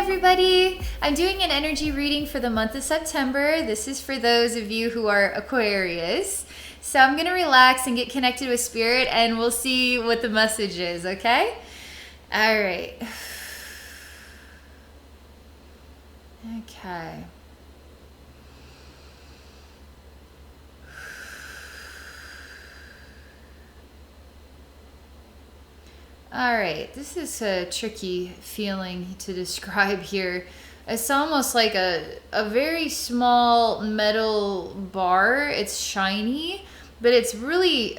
everybody. I'm doing an energy reading for the month of September. This is for those of you who are Aquarius. So I'm going to relax and get connected with spirit and we'll see what the message is, okay? All right. Okay. All right, this is a tricky feeling to describe here. It's almost like a very small metal bar. It's shiny, but it's really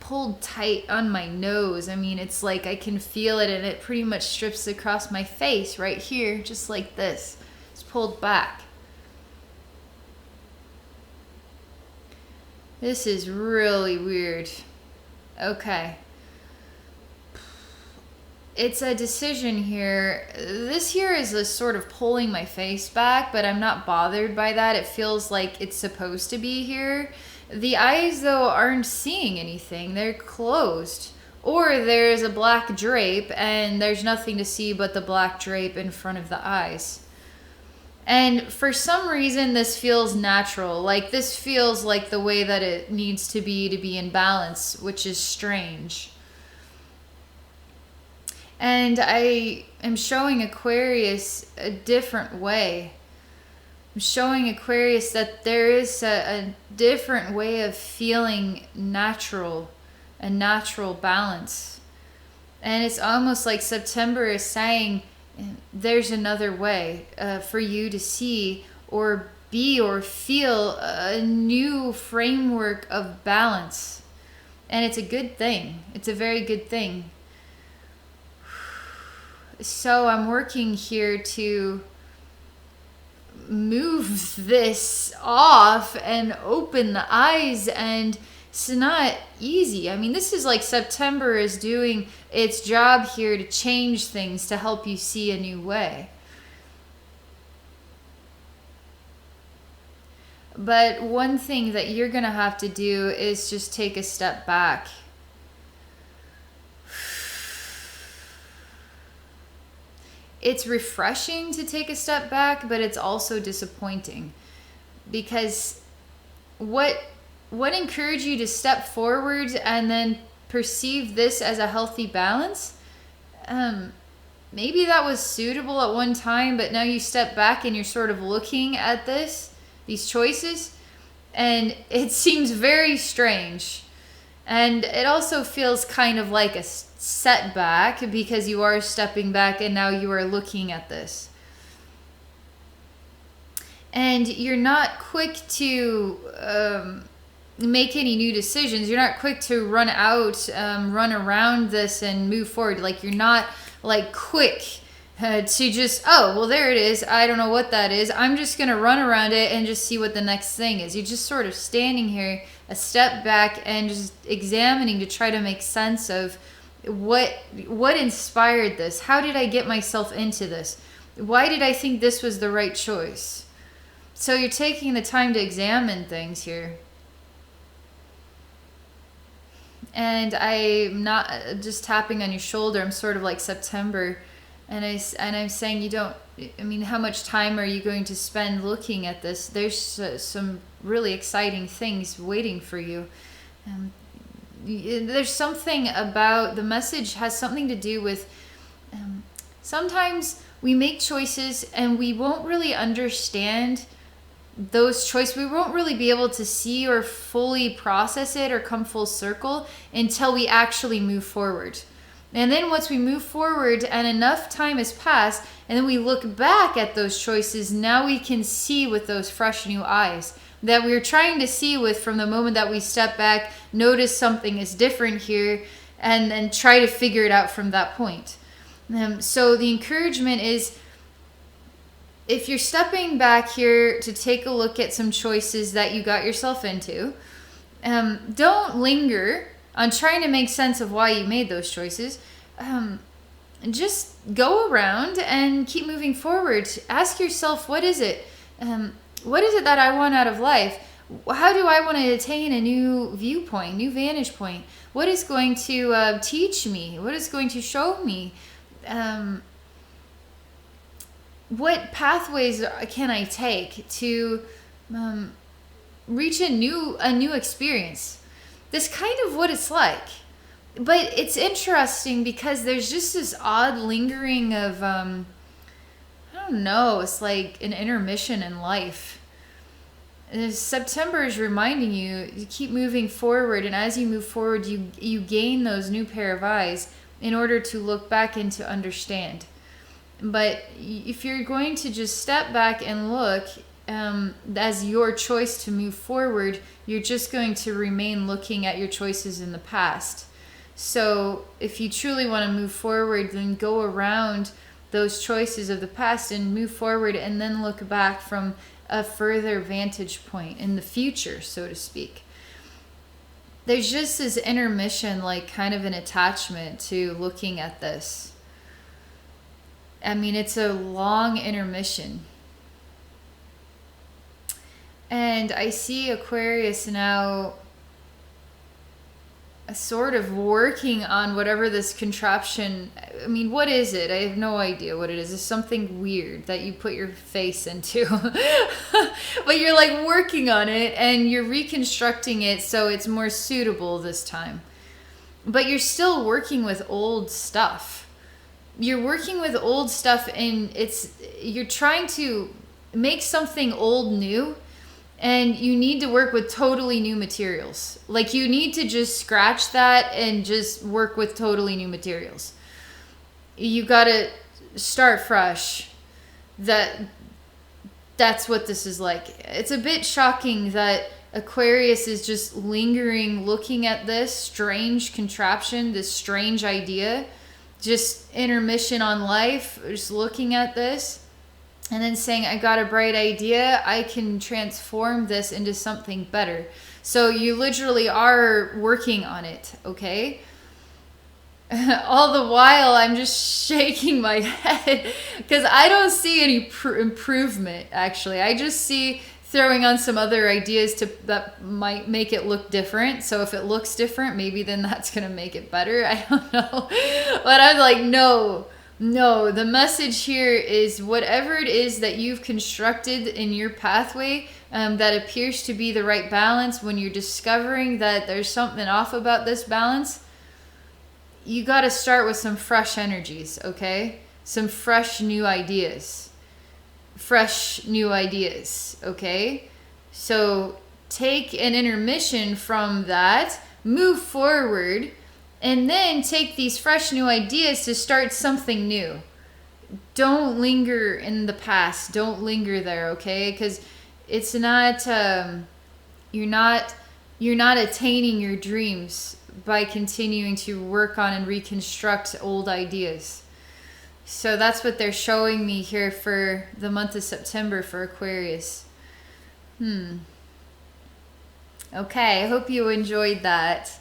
pulled tight on my nose. I mean, it's like I can feel it and it pretty much strips across my face right here, just like this. It's pulled back. This is really weird. Okay. It's a decision here. This here is a sort of pulling my face back, but I'm not bothered by that. It feels like it's supposed to be here. The eyes, though, aren't seeing anything. They're closed. Or there's a black drape, and there's nothing to see but the black drape in front of the eyes. And for some reason, this feels natural. Like, this feels like the way that it needs to be in balance, which is strange. And I am showing Aquarius a different way. I'm showing Aquarius that there is a different way of feeling natural, a natural balance. And it's almost like September is saying there's another way for you to see or be or feel a new framework of balance. And it's a good thing. It's a very good thing. So I'm working here to move this off and open the eyes, and it's not easy. I mean, this is like September is doing its job here to change things, to help you see a new way. But one thing that you're going to have to do is just take a step back. It's refreshing to take a step back, but it's also disappointing, because what encouraged you to step forward and then perceive this as a healthy balance? Maybe that was suitable at one time, but now you step back and you're sort of looking at these choices, and it seems very strange. And it also feels kind of like a setback, because you are stepping back and now you are looking at this. And you're not quick to make any new decisions. You're not quick to run around this and move forward. Like, you're not like quick to just, oh, well, there it is. I don't know what that is. I'm just going to run around it and just see what the next thing is. You're just sort of standing here, a step back, and just examining to try to make sense of what inspired this. How did I get myself into this? Why did I think this was the right choice? So you're taking the time to examine things here. And I'm not just tapping on your shoulder. I'm sort of like September. And I'm saying how much time are you going to spend looking at this? There's some really exciting things waiting for you. There's something about the message has something to do with sometimes we make choices and we won't really understand those choices. We won't really be able to see or fully process it or come full circle until we actually move forward. And then once we move forward and enough time has passed, and then we look back at those choices, now we can see with those fresh new eyes that we were trying to see with from the moment that we step back, notice something is different here, and then try to figure it out from that point. So the encouragement is, if you're stepping back here to take a look at some choices that you got yourself into, don't linger on trying to make sense of why you made those choices. Just go around and keep moving forward. Ask yourself, what is it? What is it that I want out of life? How do I want to attain a new viewpoint, new vantage point? What is going to teach me? What is going to show me? what pathways can I take to reach a new experience? This kind of what it's like. But it's interesting because there's just this odd lingering of I don't know, it's like an intermission in life. September is reminding you to keep moving forward, and as you move forward, you gain those new pair of eyes in order to look back and to understand. But if you're going to just step back and look as your choice to move forward, you're just going to remain looking at your choices in the past. So if you truly want to move forward, then go around those choices of the past and move forward, and then look back from a further vantage point in the future, so to speak. There's just this intermission, like kind of an attachment to looking at this. I mean, it's a long intermission. And I see Aquarius now sort of working on whatever this contraption, I mean, what is it? I have no idea what it is. It's something weird that you put your face into. But you're like working on it and you're reconstructing it so it's more suitable this time. But you're still working with old stuff. You're working with old stuff, and you're trying to make something old new. And you need to work with totally new materials. Like, you need to just scratch that and just work with totally new materials. You got to start fresh. That's what this is like. It's a bit shocking that Aquarius is just lingering, looking at this strange contraption, this strange idea, just intermission on life, just looking at this. And then saying, I got a bright idea. I can transform this into something better. So you literally are working on it, okay? All the while, I'm just shaking my head because I don't see any improvement, actually. I just see throwing on some other ideas that might make it look different. So if it looks different, maybe then that's going to make it better. I don't know. But I'm like, no, the message here is whatever it is that you've constructed in your pathway that appears to be the right balance, when you're discovering that there's something off about this balance, you got to start with some fresh energies, okay? Some fresh new ideas. Okay? So take an intermission from that, move forward, and then take these fresh new ideas to start something new. Don't linger in the past. Don't linger there, okay? Because it's not, you're not attaining your dreams by continuing to work on and reconstruct old ideas. So that's what they're showing me here for the month of September for Aquarius. Okay, I hope you enjoyed that.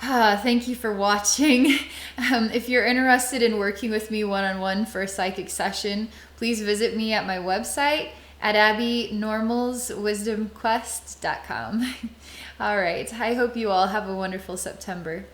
Thank you for watching. If you're interested in working with me one-on-one for a psychic session, please visit me at my website at abbeynormalswisdomquest.com. All right. I hope you all have a wonderful September.